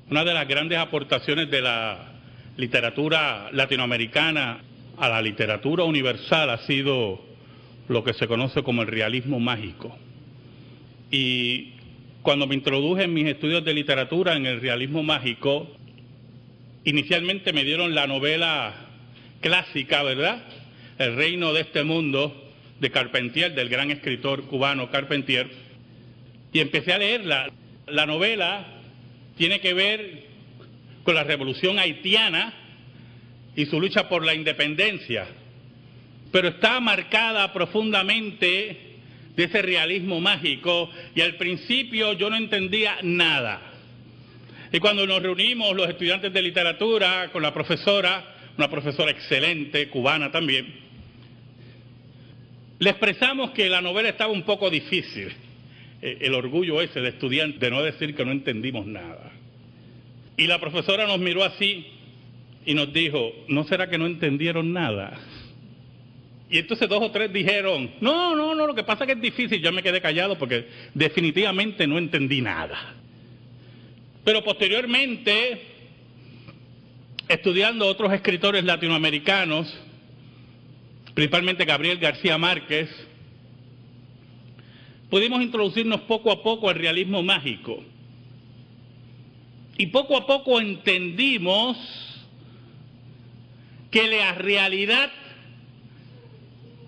Una de las grandes aportaciones de la literatura latinoamericana a la literatura universal ha sido lo que se conoce como el realismo mágico. Y cuando me introduje en mis estudios de literatura en el realismo mágico, inicialmente me dieron la novela clásica, ¿verdad? El reino de este mundo, de Carpentier, del gran escritor cubano Carpentier, y empecé a leerla. La novela tiene que ver con la revolución haitiana y su lucha por la independencia, pero está marcada profundamente de ese realismo mágico, y al principio yo no entendía nada. Y cuando nos reunimos los estudiantes de literatura con la profesora, una profesora excelente, cubana también, le expresamos que la novela estaba un poco difícil. El orgullo ese de estudiante de no decir que no entendimos nada. Y la profesora nos miró así y nos dijo, ¿no será que no entendieron nada? Y entonces 2 o 3 dijeron, no, lo que pasa es que es difícil. Yo me quedé callado porque definitivamente no entendí nada. Pero posteriormente, estudiando otros escritores latinoamericanos, principalmente Gabriel García Márquez, pudimos introducirnos poco a poco al realismo mágico. Y poco a poco entendimos que la realidad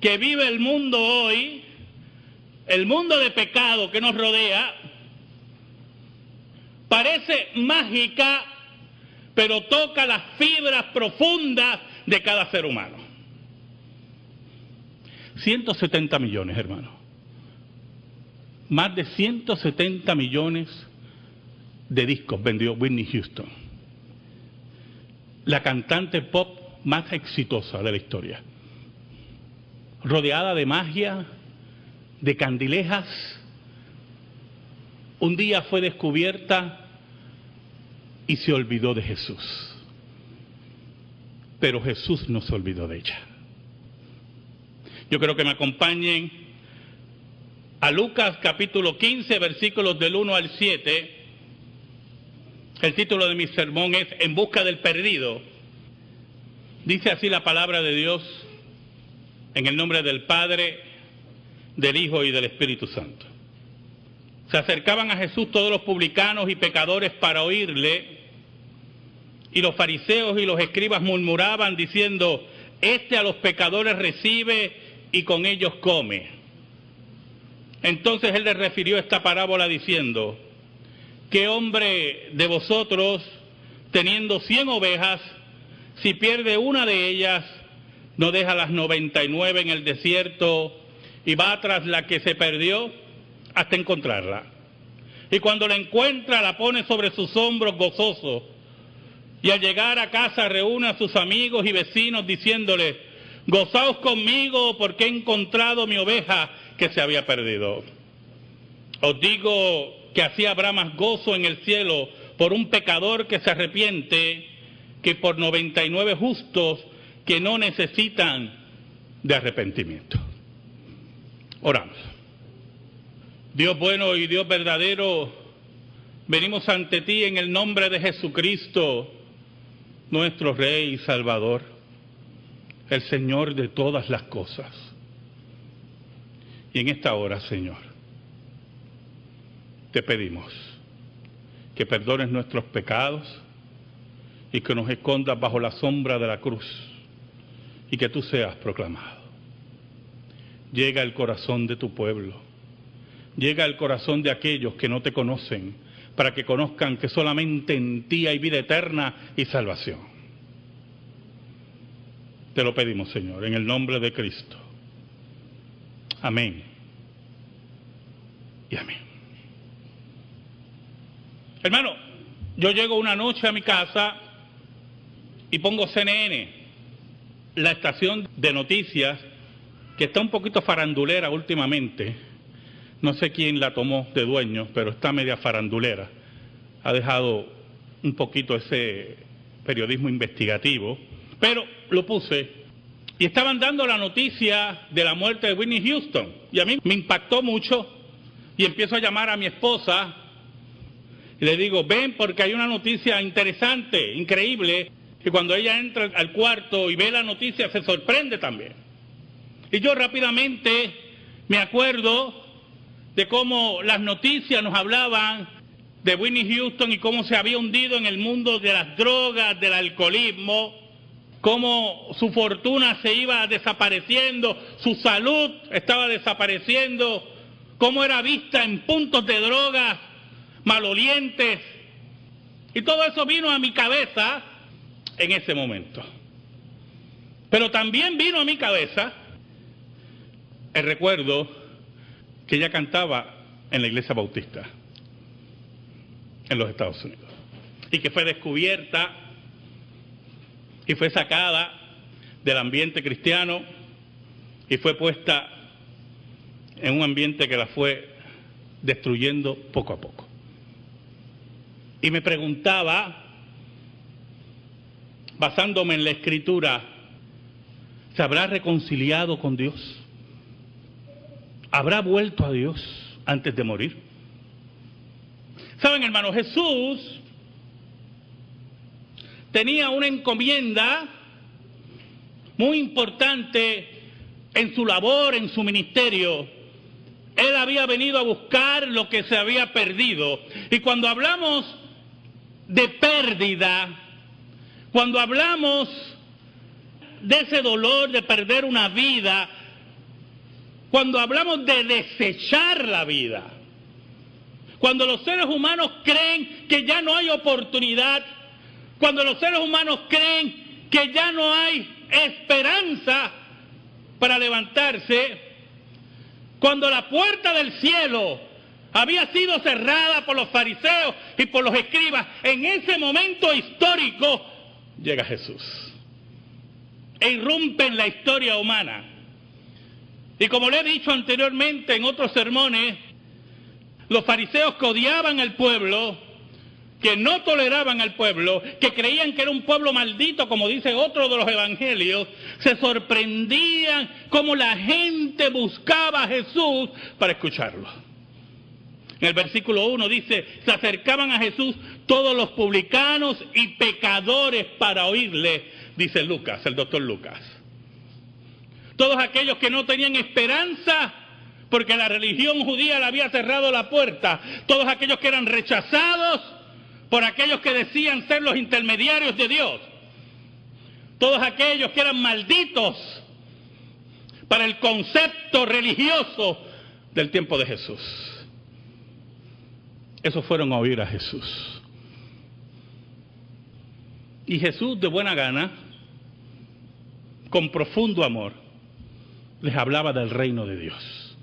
que vive el mundo hoy, el mundo de pecado que nos rodea, parece mágica, pero toca las fibras profundas de cada ser humano. 170 millones, hermano. Más de 170 millones de discos vendió Whitney Houston, la cantante pop más exitosa de la historia, rodeada de magia, de candilejas. Un día fue descubierta y se olvidó de Jesús, pero Jesús no se olvidó de ella. Yo creo que me acompañen a Lucas capítulo 15, versículos del 1 al 7. El título de mi sermón es En busca del perdido. Dice así la palabra de Dios, en el nombre del Padre, del Hijo y del Espíritu Santo. Se acercaban a Jesús todos los publicanos y pecadores para oírle, y los fariseos y los escribas murmuraban diciendo, este a los pecadores recibe y con ellos come. Entonces él les refirió esta parábola diciendo, ¿qué hombre de vosotros, teniendo 100 ovejas, si pierde una de ellas, no deja las 99 en el desierto y va tras la que se perdió hasta encontrarla? Y cuando la encuentra, la pone sobre sus hombros gozoso, y al llegar a casa reúne a sus amigos y vecinos diciéndoles, gozaos conmigo porque he encontrado mi oveja que se había perdido. Os digo que así habrá más gozo en el cielo por un pecador que se arrepiente que por 99 justos que no necesitan de arrepentimiento. Oramos. Dios bueno y Dios verdadero, venimos ante ti en el nombre de Jesucristo, nuestro Rey y Salvador, el Señor de todas las cosas. Y en esta hora, Señor, te pedimos que perdones nuestros pecados y que nos escondas bajo la sombra de la cruz y que tú seas proclamado. Llega al corazón de tu pueblo, llega al corazón de aquellos que no te conocen, para que conozcan que solamente en ti hay vida eterna y salvación. Te lo pedimos, Señor, en el nombre de Cristo. Amén y amén. Hermano, yo llego una noche a mi casa y pongo CNN, la estación de noticias que está un poquito farandulera últimamente. No sé quién la tomó de dueño, pero está media farandulera. Ha dejado un poquito ese periodismo investigativo, pero lo puse. Y estaban dando la noticia de la muerte de Whitney Houston. Y a mí me impactó mucho. Y empiezo a llamar a mi esposa Y le digo, ven porque hay una noticia interesante, increíble. Y cuando ella entra al cuarto y ve la noticia, se sorprende también. Y yo rápidamente me acuerdo de cómo las noticias nos hablaban de Whitney Houston y cómo se había hundido en el mundo de las drogas, del alcoholismo, cómo su fortuna se iba desapareciendo, su salud estaba desapareciendo, cómo era vista en puntos de drogas, malolientes. Y todo eso vino a mi cabeza en ese momento. Pero también vino a mi cabeza el recuerdo que ella cantaba en la iglesia bautista en los Estados Unidos y que fue descubierta y fue sacada del ambiente cristiano y fue puesta en un ambiente que la fue destruyendo poco a poco. Y me preguntaba, basándome en la Escritura, ¿se habrá reconciliado con Dios? ¿Habrá vuelto a Dios antes de morir? Saben, hermanos, Jesús tenía una encomienda muy importante en su labor, en su ministerio. Él había venido a buscar lo que se había perdido. Y cuando hablamos de pérdida, cuando hablamos de ese dolor de perder una vida, cuando hablamos de desechar la vida, cuando los seres humanos creen que ya no hay oportunidad, cuando los seres humanos creen que ya no hay esperanza para levantarse, cuando la puerta del cielo había sido cerrada por los fariseos y por los escribas, en ese momento histórico llega Jesús e irrumpe en la historia humana. Y como le he dicho anteriormente en otros sermones, los fariseos que odiaban al pueblo, que no toleraban al pueblo, que creían que era un pueblo maldito, como dice otro de los evangelios, se sorprendían cómo la gente buscaba a Jesús para escucharlo. En el versículo 1 dice, se acercaban a Jesús todos los publicanos y pecadores para oírle, dice Lucas, el doctor Lucas. Todos aquellos que no tenían esperanza porque la religión judía le había cerrado la puerta, todos aquellos que eran rechazados por aquellos que decían ser los intermediarios de Dios, todos aquellos que eran malditos para el concepto religioso del tiempo de Jesús. Esos fueron a oír a Jesús. Y Jesús, de buena gana, con profundo amor, les hablaba del reino de Dios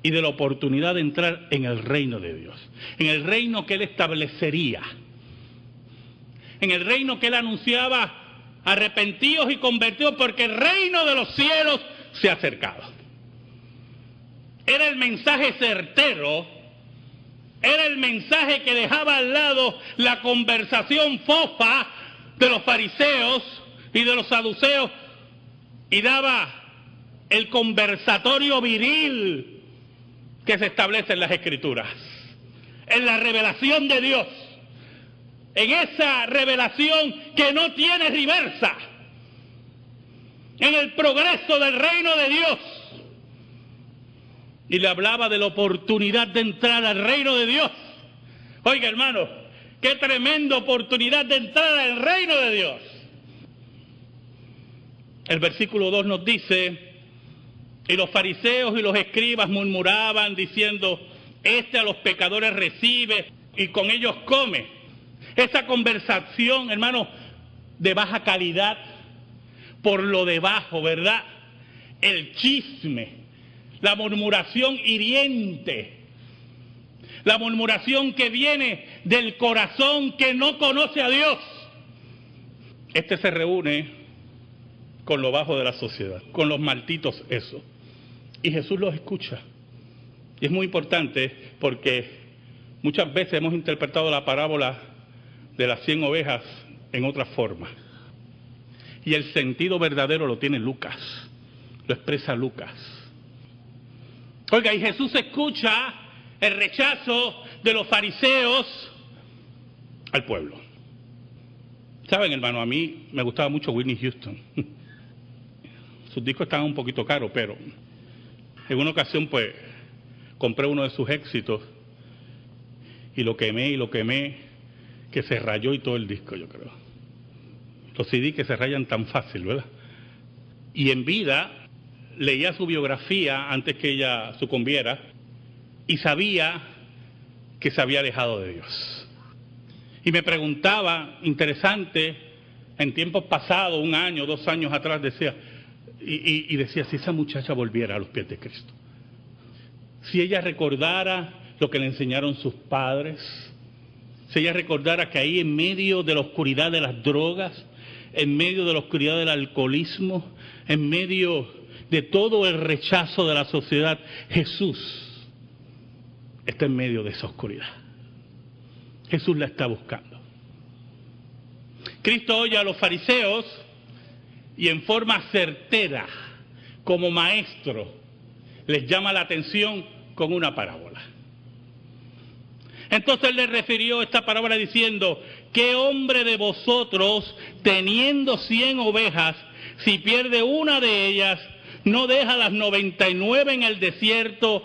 y de la oportunidad de entrar en el reino de Dios, en el reino que Él establecería, en el reino que Él anunciaba: arrepentíos y convertidos porque el reino de los cielos se ha acercado. Era el mensaje certero, era el mensaje que dejaba al lado la conversación fofa de los fariseos y de los saduceos y daba el conversatorio viril que se establece en las Escrituras, en la revelación de Dios, en esa revelación que no tiene reversa, en el progreso del reino de Dios. Y le hablaba de la oportunidad de entrar al reino de Dios. Oiga, hermano, qué tremenda oportunidad de entrar al reino de Dios. El versículo 2 nos dice: y los fariseos y los escribas murmuraban diciendo, este a los pecadores recibe y con ellos come. Esa conversación, hermano, de baja calidad, por lo debajo, ¿verdad? El chisme, la murmuración hiriente, la murmuración que viene del corazón que no conoce a Dios. Este se reúne con lo bajo de la sociedad, con los malditos eso. Y Jesús los escucha. Y es muy importante porque muchas veces hemos interpretado la parábola de las 100 ovejas en otra forma. Y el sentido verdadero lo tiene Lucas, lo expresa Lucas. Oiga, y Jesús escucha el rechazo de los fariseos al pueblo. Saben, hermano, a mí me gustaba mucho Whitney Houston. Sus discos estaban un poquito caros, pero en una ocasión pues compré uno de sus éxitos y lo quemé, que se rayó y todo el disco, yo creo. Los CD que se rayan tan fácil, ¿verdad? Y en vida leía su biografía antes que ella sucumbiera y sabía que se había alejado de Dios. Y me preguntaba, interesante, en tiempos pasados, 1 año, 2 años atrás, decía, decía, si esa muchacha volviera a los pies de Cristo, si ella recordara lo que le enseñaron sus padres, si ella recordara que ahí en medio de la oscuridad de las drogas, en medio de la oscuridad del alcoholismo, en medio de todo el rechazo de la sociedad, Jesús está en medio de esa oscuridad. Jesús la está buscando. Cristo oye a los fariseos y en forma certera, como maestro, les llama la atención con una parábola. Entonces él le refirió esta parábola diciendo, ¿qué hombre de vosotros, teniendo 100 ovejas, si pierde una de ellas, no deja las 99 en el desierto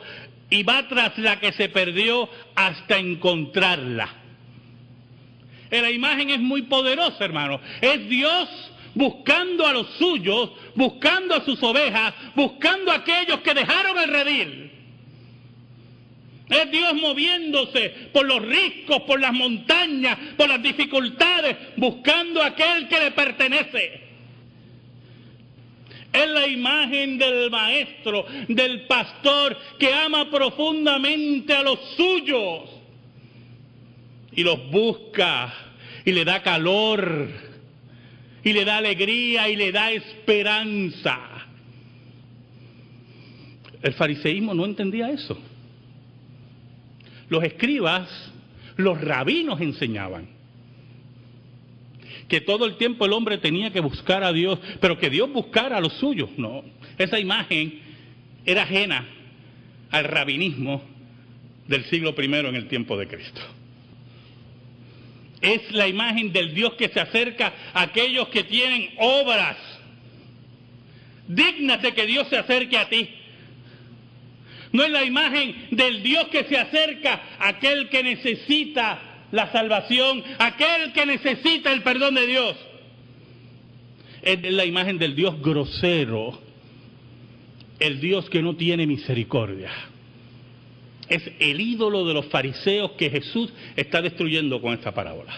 y va tras la que se perdió hasta encontrarla? La imagen es muy poderosa, hermano. Es Dios buscando a los suyos, buscando a sus ovejas, buscando a aquellos que dejaron el redil. Es Dios moviéndose por los riscos, por las montañas, por las dificultades, buscando a aquel que le pertenece. Es la imagen del maestro, del pastor que ama profundamente a los suyos y los busca y le da calor y le da alegría y le da esperanza. El fariseísmo no entendía eso. Los escribas, los rabinos enseñaban que todo el tiempo el hombre tenía que buscar a Dios, pero que Dios buscara a los suyos. No, esa imagen era ajena al rabinismo del siglo I en el tiempo de Cristo. Es la imagen del Dios que se acerca a aquellos que tienen obras dignas de que Dios se acerque a ti. No es la imagen del Dios que se acerca a aquel que necesita la salvación, aquel que necesita el perdón de Dios. Es la imagen del Dios grosero, el Dios que no tiene misericordia. Es el ídolo de los fariseos que Jesús está destruyendo con esta parábola.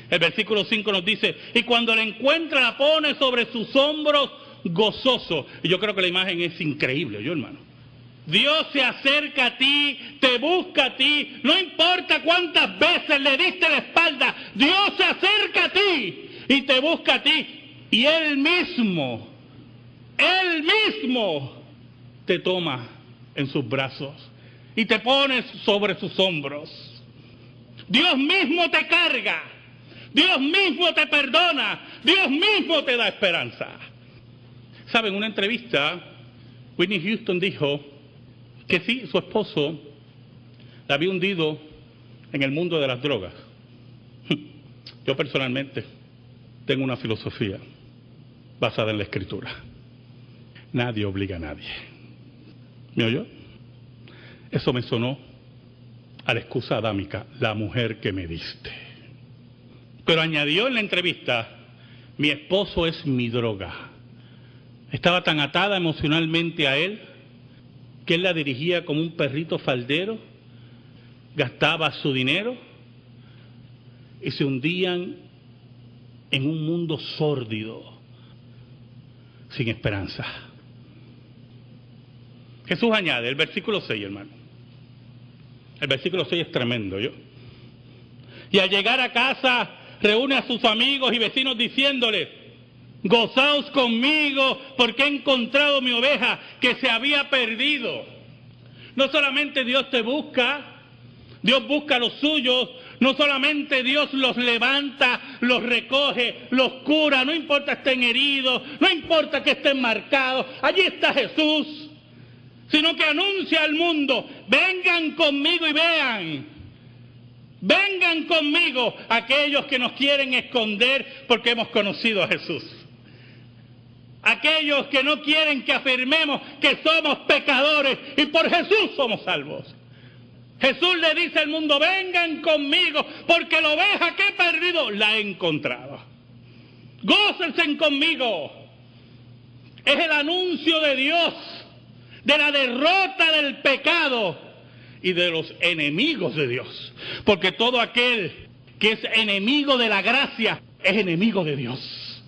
El versículo 5 nos dice, y cuando la encuentra la pone sobre sus hombros gozoso. Y yo creo que la imagen es increíble, yo hermano. Dios se acerca a ti, te busca a ti, no importa cuántas veces le diste la espalda, Dios se acerca a ti y te busca a ti. Y Él mismo te toma en sus brazos y te pone sobre sus hombros. Dios mismo te carga, Dios mismo te perdona, Dios mismo te da esperanza. ¿Saben? En una entrevista, Whitney Houston dijo que sí, su esposo la había hundido en el mundo de las drogas. Yo personalmente tengo una filosofía basada en la Escritura. Nadie obliga a nadie. ¿Me oyó? Eso me sonó a la excusa adámica, la mujer que me diste. Pero añadió en la entrevista, mi esposo es mi droga. Estaba tan atada emocionalmente a él que él la dirigía como un perrito faldero, gastaba su dinero y se hundían en un mundo sórdido, sin esperanza. Jesús añade, el versículo 6, hermano. El versículo 6 es tremendo, ¿yo? Y al llegar a casa, reúne a sus amigos y vecinos diciéndoles, gozaos conmigo porque he encontrado mi oveja que se había perdido. No solamente Dios te busca, Dios busca a los suyos. No solamente Dios los levanta, los recoge, los cura, no importa estén heridos, no importa que estén marcados, allí está Jesús. Sino que anuncia al mundo, vengan conmigo y vean. Vengan conmigo aquellos que nos quieren esconder porque hemos conocido a Jesús. Aquellos que no quieren que afirmemos que somos pecadores y por Jesús somos salvos. Jesús le dice al mundo, vengan conmigo porque la oveja que he perdido la he encontrado. Gócense conmigo. Es el anuncio de Dios, de la derrota del pecado y de los enemigos de Dios. Porque todo aquel que es enemigo de la gracia es enemigo de Dios.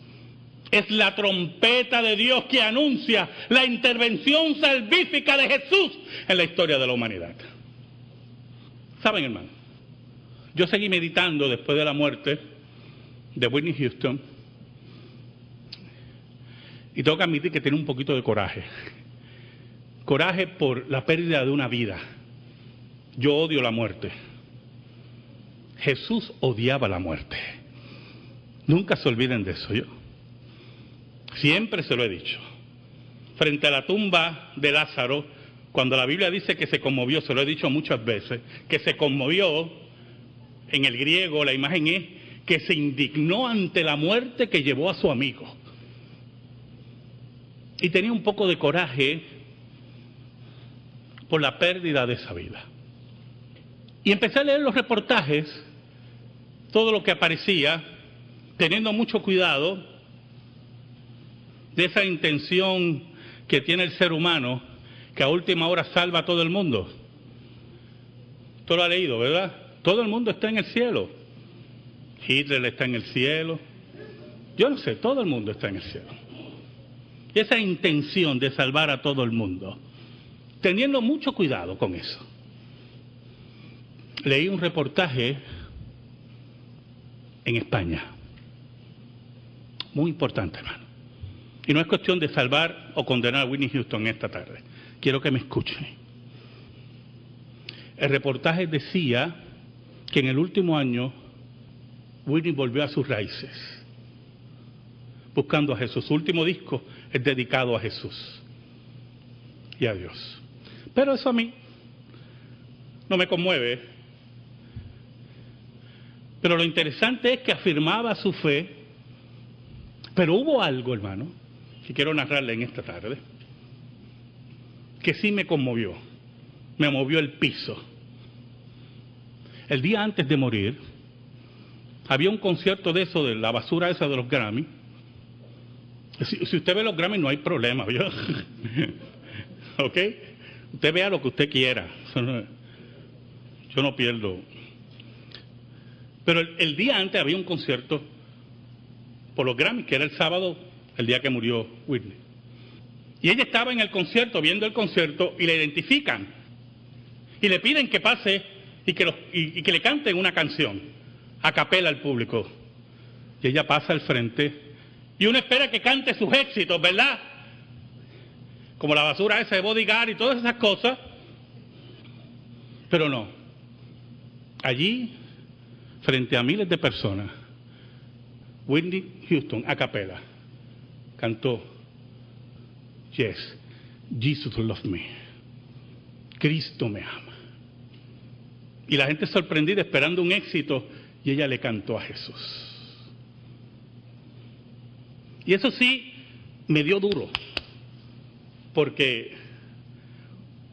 Es la trompeta de Dios que anuncia la intervención salvífica de Jesús en la historia de la humanidad. ¿Saben, hermano? Yo seguí meditando después de la muerte de Whitney Houston y tengo que admitir que tenía un poquito de coraje. Coraje por la pérdida de una vida. Yo odio la muerte. Jesús odiaba la muerte. Nunca se olviden de eso. Yo siempre se lo he dicho. Frente a la tumba de Lázaro, cuando la Biblia dice que se conmovió, se lo he dicho muchas veces, que se conmovió, en el griego la imagen es que se indignó ante la muerte que llevó a su amigo. Y tenía un poco de coraje por la pérdida de esa vida. Y empecé a leer los reportajes, todo lo que aparecía, teniendo mucho cuidado de esa intención que tiene el ser humano, que a última hora salva a todo el mundo. Todo lo ha leído, ¿verdad? Todo el mundo está en el cielo. Hitler está en el cielo. Yo no sé, todo el mundo está en el cielo. Y esa intención de salvar a todo el mundo, teniendo mucho cuidado con eso. Leí un reportaje en España. Muy importante, hermano. Y no es cuestión de salvar o condenar a Whitney Houston esta tarde. Quiero que me escuchen. El reportaje decía que en el último año Whitney volvió a sus raíces, buscando a Jesús. Su último disco es dedicado a Jesús y a Dios. Pero eso a mí no me conmueve. Pero lo interesante es que afirmaba su fe. Pero hubo algo, hermano, que quiero narrarle en esta tarde, que sí me conmovió, me movió el piso. El día antes de morir, había un concierto de eso, de la basura esa de los Grammy. Si usted ve los Grammy no hay problema, ¿vio? ¿Ok? Usted vea lo que usted quiera. Yo no pierdo. Pero el día antes había un concierto por los Grammy, que era el sábado, el día que murió Whitney. Y ella estaba en el concierto, viendo el concierto, y la identifican. Y le piden que pase y que le canten una canción, a capela al público. Y ella pasa al frente, y uno espera que cante sus éxitos, ¿verdad? Como la basura esa de Bodyguard y todas esas cosas. Pero no. Allí, frente a miles de personas, Whitney Houston, a capela, cantó, Yes, Jesus loves me. Cristo me ama. Y la gente sorprendida esperando un éxito, y ella le cantó a Jesús. Y eso sí, me dio duro, porque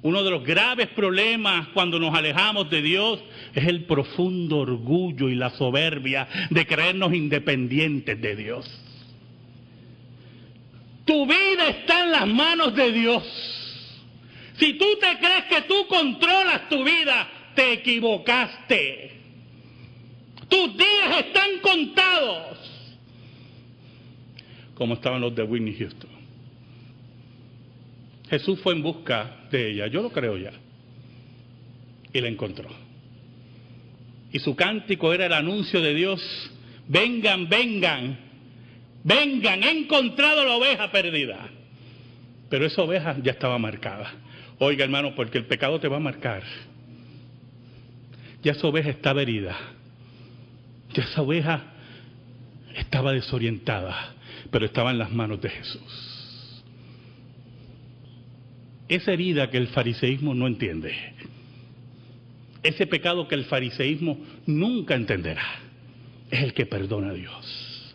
uno de los graves problemas cuando nos alejamos de Dios es el profundo orgullo y la soberbia de creernos independientes de Dios. Tu vida está en las manos de Dios. Si tú te crees que tú controlas tu vida, te equivocaste. Tus días están contados. Como estaban los de Whitney Houston. Jesús fue en busca de ella, yo lo creo ya, y la encontró. Y su cántico era el anuncio de Dios: vengan, vengan, vengan, he encontrado la oveja perdida. Pero esa oveja ya estaba marcada. Oiga, hermano, porque el pecado te va a marcar. Ya esa oveja estaba herida. Ya esa oveja estaba desorientada, pero estaba en las manos de Jesús. Esa herida que el fariseísmo no entiende. ese pecado que el fariseísmo nunca entenderá, es el que perdona a Dios.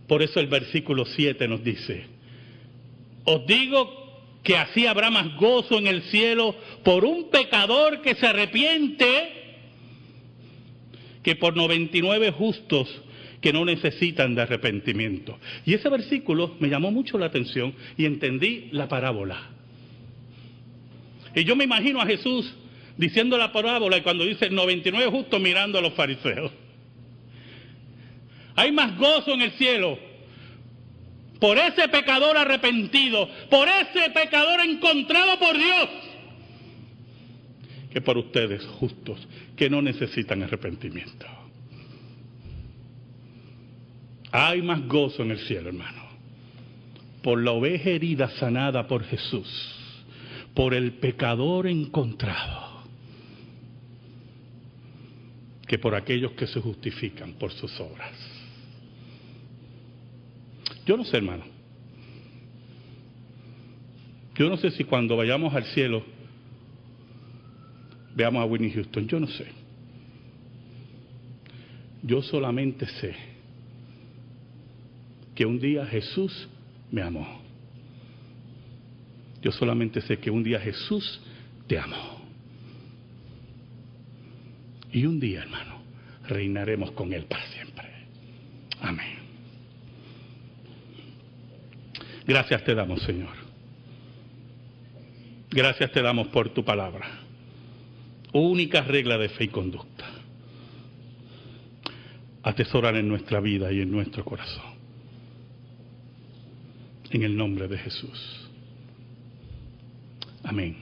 Por eso el versículo 7 nos dice: os digo que así habrá más gozo en el cielo por un pecador que se arrepiente que por 99 justos que no necesitan de arrepentimiento. Y ese versículo me llamó mucho la atención y entendí la parábola. Y yo me imagino a Jesús diciendo la parábola y cuando dice 99 justos mirando a los fariseos. Hay más gozo en el cielo por ese pecador arrepentido, por ese pecador encontrado por Dios, que por ustedes justos que no necesitan arrepentimiento. Hay más gozo en el cielo, hermano, por la oveja herida sanada por Jesús, por el pecador encontrado, que por aquellos que se justifican por sus obras. Yo no sé, hermano. Yo no sé si cuando vayamos al cielo veamos a Whitney Houston. Yo no sé. Yo solamente sé que un día Jesús me amó. Yo solamente sé que un día Jesús te amó. Y un día, hermano, reinaremos con Él para siempre. Amén. Gracias te damos, Señor. Gracias te damos por tu palabra. Única regla de fe y conducta. Atesorar en nuestra vida y en nuestro corazón. En el nombre de Jesús. Amén.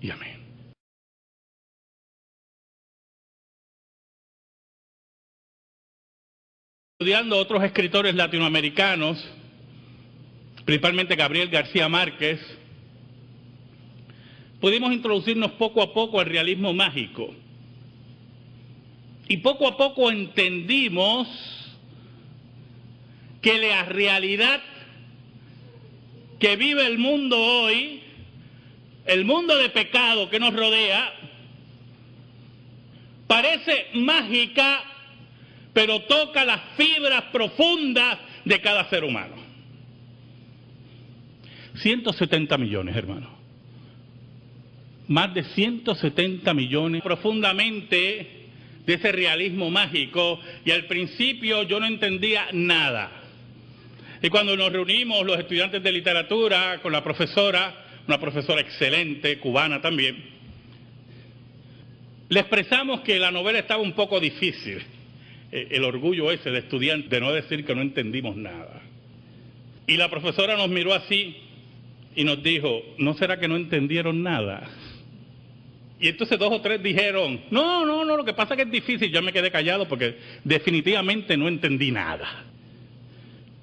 Y amén. Estudiando otros escritores latinoamericanos, principalmente Gabriel García Márquez, pudimos introducirnos poco a poco al realismo mágico. Y poco a poco entendimos que la realidad que vive el mundo hoy, el mundo de pecado que nos rodea, parece mágica, pero toca las fibras profundas de cada ser humano. 170 millones, hermano. Más de 170 millones profundamente de ese realismo mágico, y al principio yo no entendía nada. Y cuando nos reunimos los estudiantes de literatura con la profesora, una profesora excelente, cubana también, le expresamos que la novela estaba un poco difícil. El orgullo ese de estudiante de no decir que no entendimos nada. Y la profesora nos miró así y nos dijo: ¿no será que no entendieron nada? Y entonces 2 o 3 dijeron: no, lo que pasa es que es difícil. Yo me quedé callado porque definitivamente no entendí nada.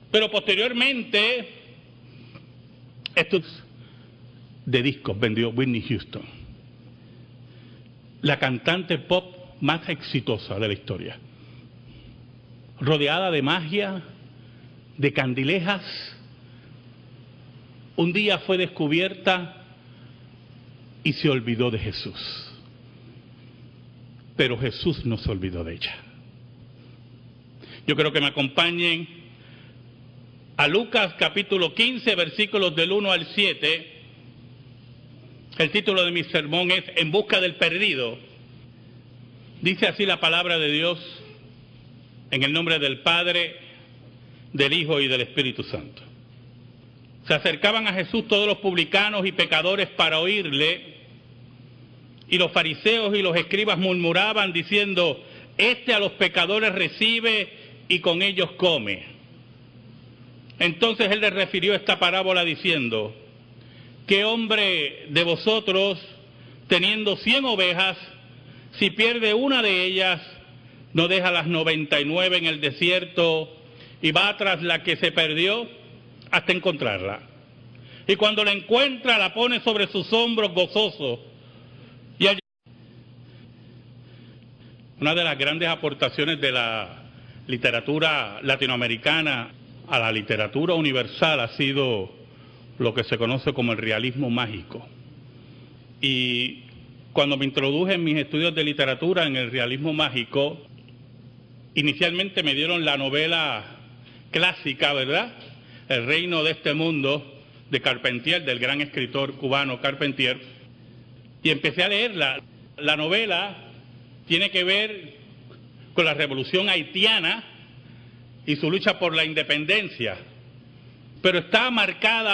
Pero posteriormente, estos de discos vendió Whitney Houston, la cantante pop más exitosa de la historia, rodeada de magia, de candilejas. Un día fue descubierta y se olvidó de Jesús. Pero Jesús no se olvidó de ella. Yo creo que me acompañen a Lucas capítulo 15, versículos del 1 al 7. El título de mi sermón es En busca del perdido. Dice así la palabra de Dios, en el nombre del Padre, del Hijo y del Espíritu Santo. Se acercaban a Jesús todos los publicanos y pecadores para oírle, y los fariseos y los escribas murmuraban diciendo: este a los pecadores recibe y con ellos come. Entonces él les refirió esta parábola diciendo: ¿qué hombre de vosotros, teniendo 100 ovejas, si pierde una de ellas, no deja las 99 en el desierto y va tras la que se perdió hasta encontrarla? Y cuando la encuentra, la pone sobre sus hombros gozoso. Y allí... Una de las grandes aportaciones de la literatura latinoamericana a la literatura universal ha sido lo que se conoce como el realismo mágico. Y cuando me introduje en mis estudios de literatura en el realismo mágico, inicialmente me dieron la novela clásica, ¿verdad? El reino de este mundo, de Carpentier, del gran escritor cubano Carpentier, y empecé a leerla. La novela tiene que ver con la revolución haitiana y su lucha por la independencia, pero está marcada